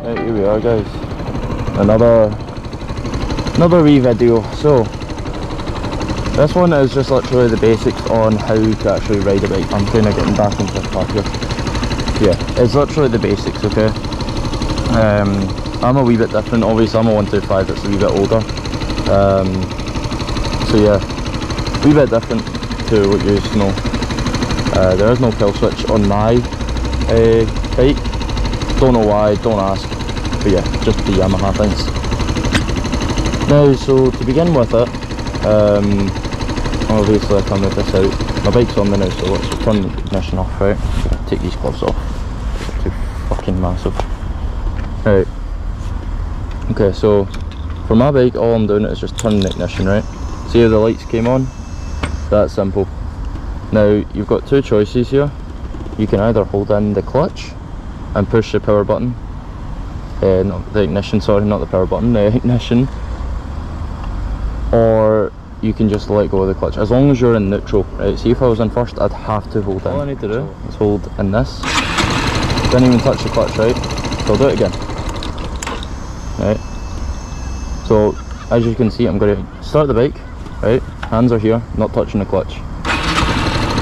Right, here we are guys, another wee video. So this one is just literally the basics on how to actually ride a bike. I'm kind of getting back into the path here. Yeah, it's literally the basics, okay? I'm a wee bit different, obviously I'm a 125 that's a wee bit older. So yeah, a wee bit different to what you used to know. There is no kill switch on my bike. Don't know why, don't ask. But yeah, just the Yamaha things. Now, so to begin with it, obviously I can move this out. My bike's on me now, so let's turn the ignition off, right? I'm gonna take these gloves off. They're too fucking massive. Right. Okay, so for my bike, all I'm doing is just turning the ignition, right? See how the lights came on? That's simple. Now, you've got two choices here. You can either hold in the clutch and push the power button, not the ignition, sorry, not the power button, the ignition, or you can just let go of the clutch, as long as you're in neutral, right? See, if I was in first, I'd have to hold in. All I need to do is hold in this, didn't even touch the clutch, right? So I'll do it again, right? So, as you can see, I'm going to start the bike, right? Hands are here, not touching the clutch.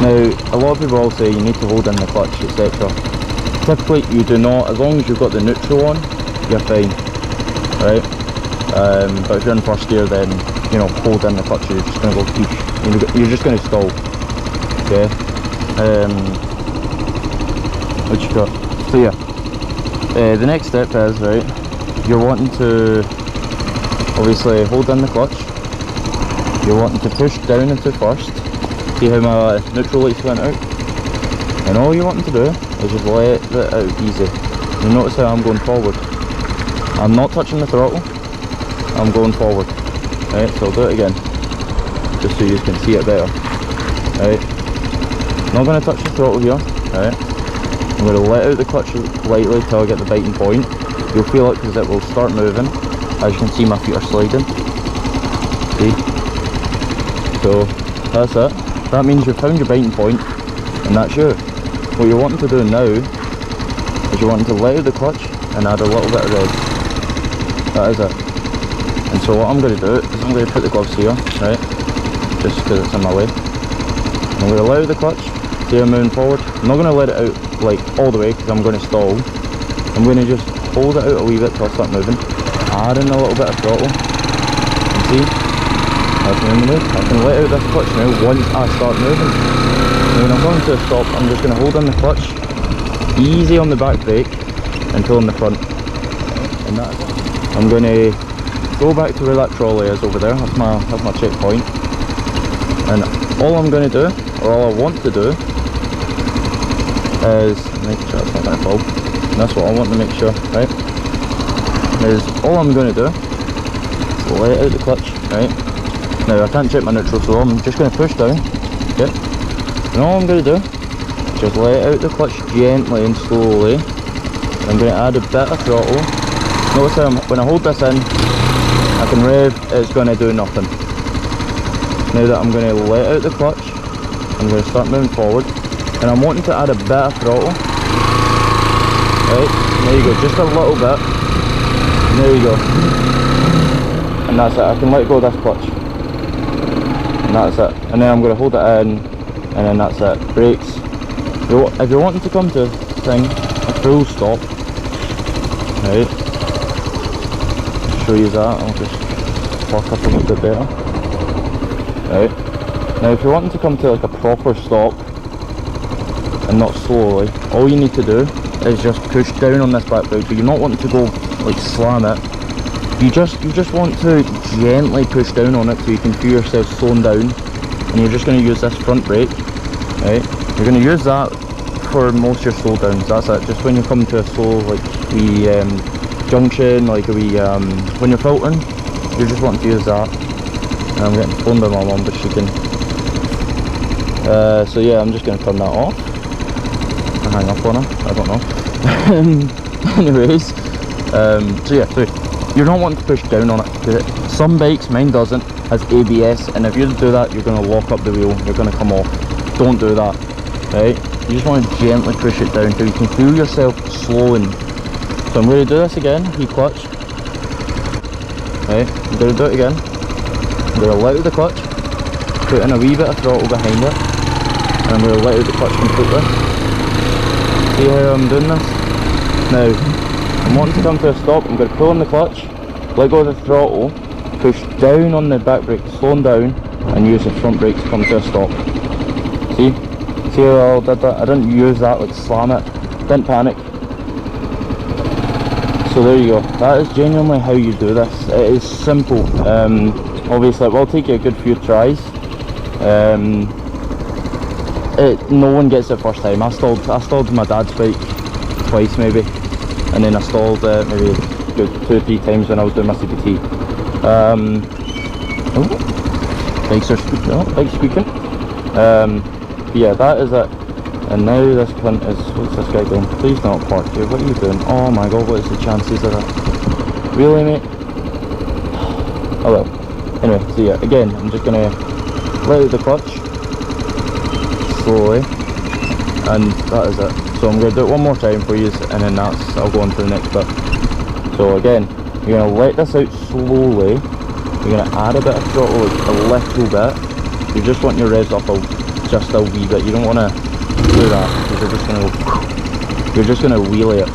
Now, a lot of people will say you need to hold in the clutch, etc. Typically, you do not. As long as you've got the neutral on, you're fine, right? But if you're in first gear, then, you know, hold in the clutch, you're just going to go poosh. You're just going to stall, okay? What you got? So yeah, the next step is, right, you're wanting to obviously hold in the clutch. You're wanting to push down into first. See how my neutral lights went out? And all you're wanting to do is just let it out easy. You notice how I'm going forward. I'm not touching the throttle, I'm going forward. Right, so I'll do it again, just so you can see it better. Right, not going to touch the throttle here. Right, I'm going to let out the clutch lightly till I get the biting point. You'll feel it because it will start moving. As you can see, my feet are sliding. See? So that's it. That means you've found your biting point, and that's you. What you're wanting to do now is you're wanting to let out the clutch and add a little bit of rev. That is it. And so what I'm going to do is I'm going to put the gloves here, right? Just because it's in my way. I'm going to let out the clutch. See I'm moving forward. I'm not going to let it out like all the way because I'm going to stall. I'm going to just hold it out a wee bit till I start moving. Add in a little bit of throttle. And see? That's when I move. I can let out this clutch now once I start moving. Now when I'm going to a stop, I'm just going to hold in the clutch, easy on the back brake, and pull in the front. And that's it. I'm going to go back to where that trolley is over there. That's my checkpoint. And all I'm going to do, or all I want to do, is make sure it's not going to fall. And that's what I want to make sure, right? Is all I'm going to do is let out the clutch, right? Now I can't check my neutral, so I'm just going to push down, okay? And all I'm going to do is just let out the clutch gently and slowly. I'm going to add a bit of throttle. Notice how when I hold this in, I can rev, it's going to do nothing. Now that I'm going to let out the clutch, I'm going to start moving forward. And I'm wanting to add a bit of throttle. Right, there you go, just a little bit. And there you go. And that's it, I can let go of this clutch. And that's it. And then I'm going to hold it in, and then that's it. Brakes. If you're wanting to come to a full stop, right, show you that. I'll just walk up a little bit better. Right. Now if you're wanting to come to like a proper stop and not slowly, all you need to do is just push down on this back brake. But you're not wanting to go like slam it. You just want to gently push down on it so you can feel yourself slowing down. And you're just going to use this front brake, right? You're going to use that for most of your slow downs. That's it. Just when you come to a slow like wee junction, like a wee when you're filtering, you're just wanting to use that. And I'm getting phoned by my mum, but she can. So yeah, I'm just going to turn that off. I hang up on her. I don't know. Anyways, so yeah, so you're not wanting to push down on it. Some bikes, mine doesn't, has ABS, and if you do that, you're going to lock up the wheel. You're going to come off. Don't do that, right? You just want to gently push it down until you can feel yourself slowing. So I'm going to do this again, clutch. Right, I'm going to do it again. I'm going to let out the clutch, put in a wee bit of throttle behind it, and I'm going to let out the clutch completely. See how I'm doing this? Now, I'm wanting to come to a stop. I'm going to pull on the clutch, let go of the throttle, push down on the back brake, slow down, and use the front brake to come to a stop. See? See how I did that? I didn't use that, like slam it, didn't panic. So there you go, that is genuinely how you do this. It is simple. Obviously it will take you a good few tries. No one gets it first time. I stalled my dad's bike twice maybe, and then I stalled maybe good 2 or 3 times when I was doing my CPT. Bikes are squeaking, bike's squeaking. Yeah, that is it. And now this cunt is, what's this guy doing? Please don't park here, what are you doing? Oh my god, what is the chances of that? Really, mate? Oh well. Anyway, so yeah, again, I'm just gonna let out the clutch, slowly, and that is it. So I'm gonna do it one more time for you, and then I'll go on to the next bit. So again, you're gonna let this out slowly, you're gonna add a bit of throttle, like a little bit. You just want your revs up just a wee bit, you don't want to do that, because you're just gonna wheelie it.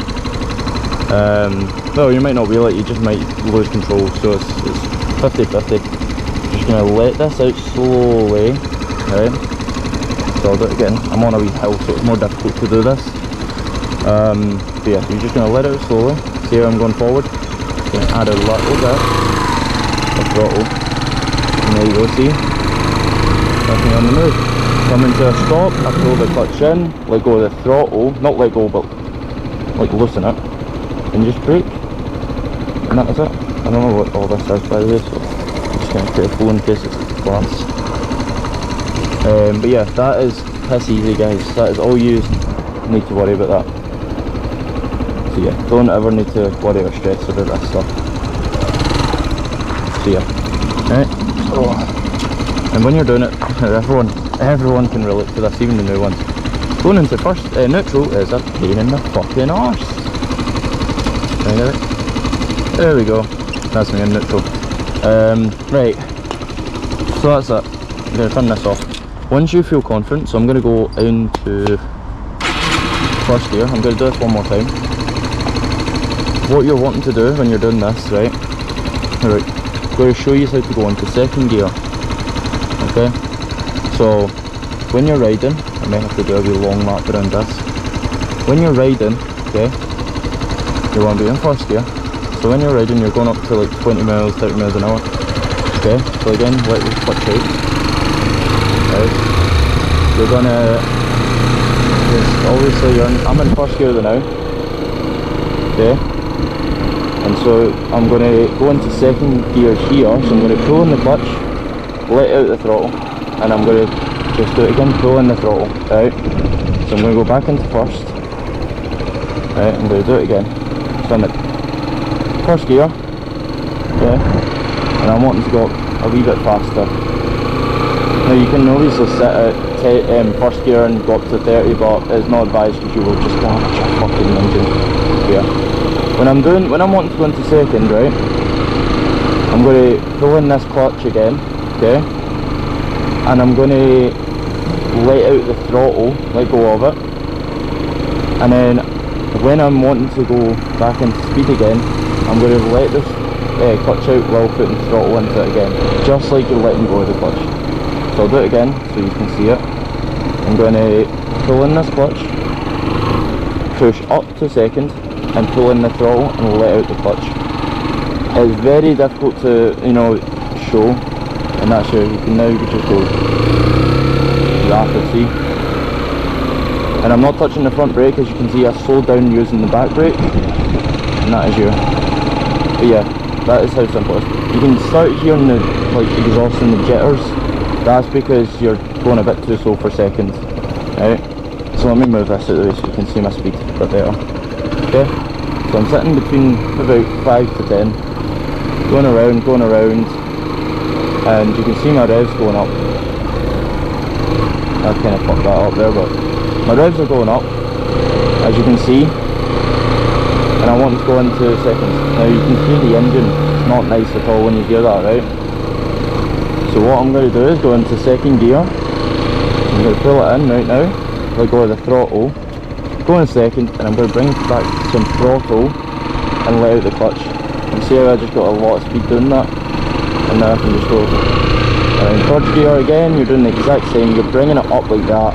No, you might not wheel it, you just might lose control, so it's 50-50. Just gonna let this out slowly, right? So I'll do it again. I'm on a wee hill, so it's more difficult to do this. But yeah, so you're just gonna let it out slowly. See how I'm going forward? Gonna add a little bit of throttle, and there you go. See, nothing on the move. Coming to a stop, I pull the clutch in, let go of the throttle, not let go but like loosen it, and just brake, and that is it. I don't know what all this is by the way, so I'm just going to put a phone in case it's glass. But yeah, that is piss easy guys, that is all you need to worry about that. So yeah, don't ever need to worry or stress about that stuff. So yeah, right, so, and when you're doing it, everyone can relate to this, even the new ones. Going into first neutral is a pain in the fucking arse. Can I get it? There we go. That's me in neutral. Right. So that's it. I'm going to turn this off. Once you feel confident, so I'm going to go into first gear. I'm going to do this one more time. What you're wanting to do when you're doing this, right? Alright. I'm going to show you how to go into second gear. Okay? So, when you're riding, I might have to do a wee long lap around this. When you're riding, okay, you want to be in first gear. So when you're riding, you're going up to like 20 miles, 30 miles an hour. Okay, so again, let the clutch out. Right. You're gonna, obviously I'm in first gear now. Okay. And so I'm going to go into second gear here, so I'm going to pull in the clutch, let out the throttle, and I'm going to just do it again, pull in the throttle, right? So I'm going to go back into first, right, I'm going to do it again. So I'm at first gear, okay, and I'm wanting to go up a wee bit faster. Now you can obviously set at first gear and go up to 30, but it's not advised because you will just damage your fucking engine. Yeah. When I'm wanting to go into second, right, I'm going to pull in this clutch again, okay, and I'm going to let out the throttle, let go of it, and then when I'm wanting to go back into speed again, I'm going to let this clutch out while putting the throttle into it again, just like you're letting go of the clutch. So I'll do it again so you can see it. I'm going to pull in this clutch, push up to second, and pull in the throttle and let out the clutch. It's very difficult to, show, and that's how you can just go rapid, see? And I'm not touching the front brake, as you can see I slowed down using the back brake, and that is you. But yeah, that is how simple it is. You can start hearing the exhaust and the jitters. That's because you're going a bit too slow for second, right? So let me move this out of the way so you can see my speed a bit better. Okay, so I'm sitting between about 5 to 10, going around, and you can see my revs going up. I kind of fucked that up there, but my revs are going up, as you can see. and I want to go into second. Now you can hear the engine, it's not nice at all when you hear that, right? So what I'm going to do is go into second gear. I'm going to pull it in right now, let go of the throttle, go in second, and I'm going to bring back some throttle and let out the clutch. And see how I just got a lot of speed doing that, and now I can just go in third gear again. You're doing the exact same, you're bringing it up like that.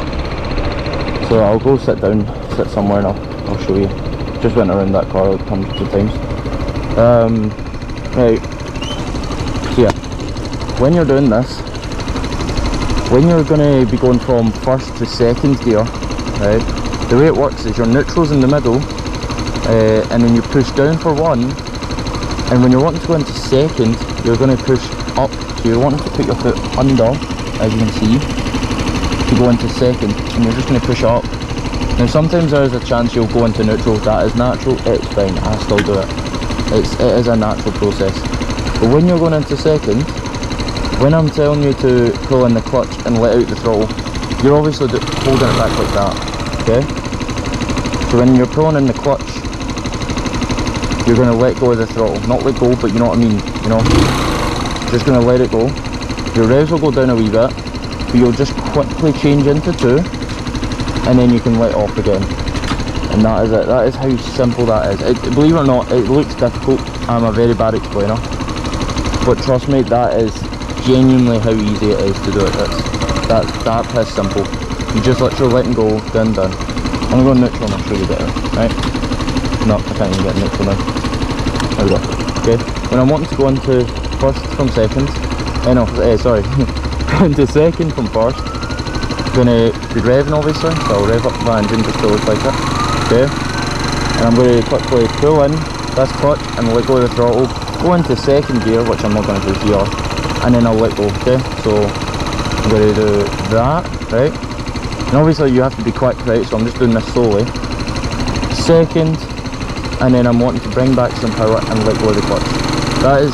So I'll go sit down, sit somewhere, and I'll show you. Just went around that car like hundreds of times. Right, so yeah, when you're doing this, when you're going to be going from first to second gear, right, the way it works is your neutral's in the middle, and then you push down for one, and when you're wanting to go into second, you're going to push up. So you're wanting to put your foot under, as you can see, to go into second, and you're just going to push up. Now sometimes there is a chance you'll go into neutral. That is natural, it's fine, I still do it. It is a natural process. But when you're going into second, when I'm telling you to pull in the clutch and let out the throttle, you're obviously holding it back like that, okay? So when you're pulling in the clutch, you're going to let go of the throttle. Not let go, but you know what I mean, you know? Just going to let it go. Your revs will go down a wee bit, but you'll just quickly change into 2, and then you can let off again. And that is it. That is how simple that is. Believe it or not, it looks difficult. I'm a very bad explainer, but trust me, that is genuinely how easy it is to do it. That's that piss simple. You just literally letting go, done. I'm gonna go neutral and I'll show you better, right? No, I can't even get neutral now. There we go. Okay, when I'm wanting to go into first from second, sorry, into second from first, gonna be revving obviously, so I'll rev up my engine just to look like it, okay? And I'm going to quickly pull in this clutch and let go of the throttle, go into second gear, which I'm not going to do here, and then I'll let go, okay? So I'm going to do that, right? And obviously you have to be quick, right? So I'm just doing this slowly. Second, and then I'm wanting to bring back some power and let go of the clutch.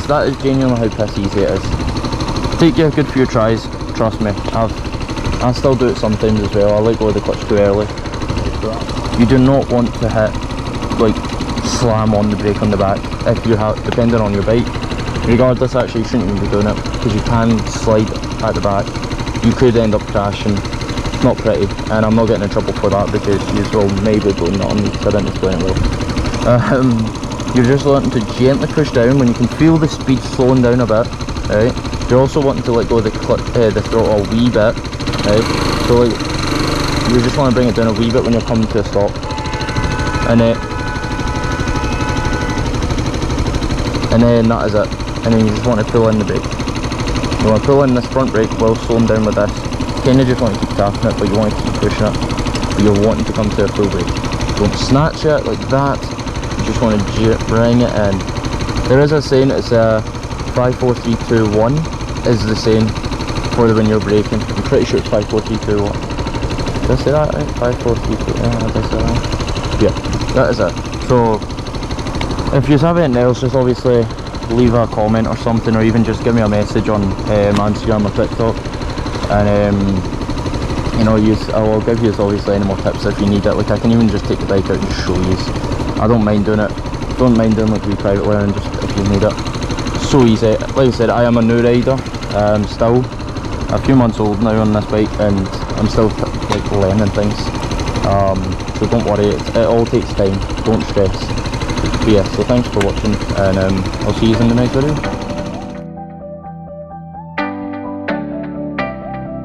That is genuinely how piss easy it is. Take you a good few tries, trust me. I still do it sometimes as well. I let go of the clutch too early. You do not want to hit, like, slam on the brake on the back if you have, depending on your bike. Regardless, actually, you shouldn't even be doing it because you can slide at the back. You could end up crashing. It's not pretty, and I'm not getting in trouble for that because you will maybe blame that on me because I didn't explain it well. You're just wanting to gently push down when you can feel the speed slowing down a bit, right? You're also wanting to let go of the throttle a wee bit. Right, so like, you just want to bring it down a wee bit when you're coming to a stop, and then that is it. And then you just want to pull in the brake. You want to pull in this front brake while slowing down with this. Kind of just want to keep tapping it, but you want to keep pushing it. But you're wanting to come to a full brake. Don't snatch it like that. You just want to bring it in. There is a saying, it's a 5, 4, 3, 2, 1 is the saying for when you're braking. I'm pretty sure it's 5, 4, 3, 2, 1. Did I say that right? 5, 4, 3, 2, yeah, did I say that? Yeah, that is it. So, if you have anything else, just obviously leave a comment or something, or even just give me a message on my Instagram or TikTok. And, you know, I will give you obviously any more tips if you need it. Like, I can even just take the bike out and just show you. I don't mind doing it. Don't mind doing like private learning, just if you need it. So easy. Like I said, I am a new rider. Still a few months old now on this bike, and I'm still like learning things, so don't worry, it all takes time, don't stress. But yeah, so thanks for watching, and I'll see you in the next video.